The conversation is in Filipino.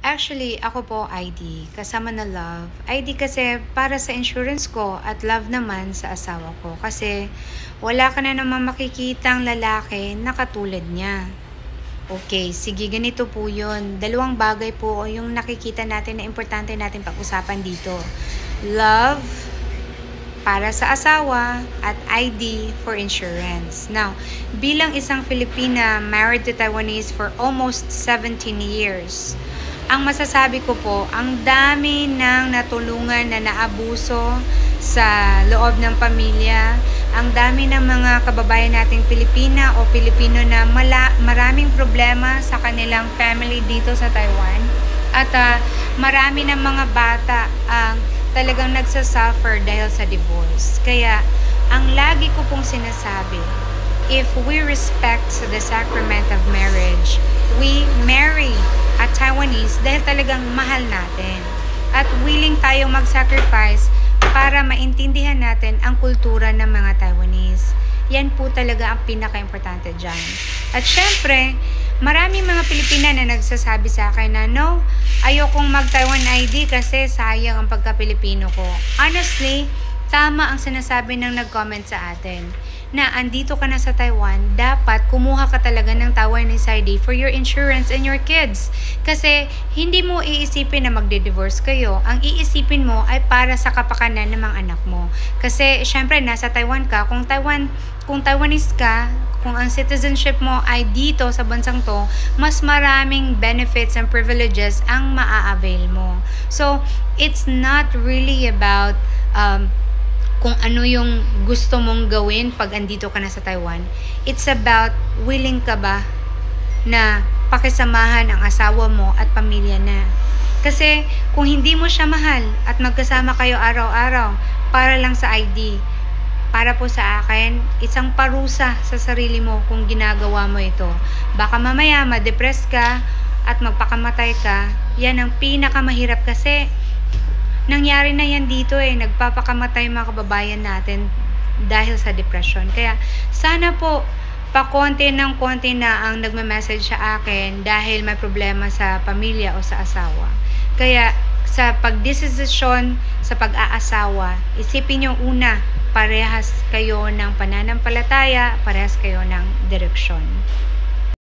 Actually, ako po ID, kasama na love. ID kasi para sa insurance ko at love naman sa asawa ko. Kasi wala ka na naman makikitang lalaki na katulad niya. Okay, sige, ganito po yun. Dalawang bagay po yung nakikita natin na importante natin pag-usapan dito. Love para sa asawa at ID for insurance. Now, bilang isang Filipina married to Taiwanese for almost 17 years, ang masasabi ko po, ang dami ng natulungan na naabuso sa loob ng pamilya, ang dami ng mga kababayan nating Pilipina o Pilipino na maraming problema sa kanilang family dito sa Taiwan. At marami ng mga bata ang talagang nagsasuffer dahil sa divorce. Kaya, ang lagi ko pong sinasabi, if we respect the sacrament of marriage, we marry a Taiwanese dahil talagang mahal natin. At willing tayong mag-sacrifice para maintindihan natin ang kultura ng mga Taiwanese. Yan po talaga ang pinaka-importante dyan. At syempre, maraming mga Pilipina na nagsasabi sa akin na, no, ayokong mag-Taiwan ID kasi sayang ang pagka-Pilipino ko. Honestly, tama ang sinasabi ng nag-comment sa atin na andito ka na sa Taiwan, dapat kumuha ka talaga ng Taiwanese ID for your insurance and your kids. Kasi hindi mo iisipin na magde-divorce kayo. Ang iisipin mo ay para sa kapakanan ng mga anak mo. Kasi syempre nasa Taiwan ka, kung Taiwanese ka, kung ang citizenship mo ay dito sa bansang to, mas maraming benefits and privileges ang maa-avail mo. So, it's not really about kung ano yung gusto mong gawin pag andito ka na sa Taiwan. It's about willing ka ba na pakisamahan ang asawa mo at pamilya na. Kasi kung hindi mo siya mahal at magkasama kayo araw-araw para lang sa ID, para po sa akin, isang parusa sa sarili mo kung ginagawa mo ito. Baka mamaya ma-depress ka at magpakamatay ka. Yan ang pinakamahirap kasi nangyari na yan dito nagpapakamatay mga kababayan natin dahil sa depression. Kaya sana po pakonti ng konti na ang nagme-message sa akin dahil may problema sa pamilya o sa asawa. Kaya sa pagdesisyon sa pag-aasawa, isipin nyo una, parehas kayo ng pananampalataya, parehas kayo ng direksyon.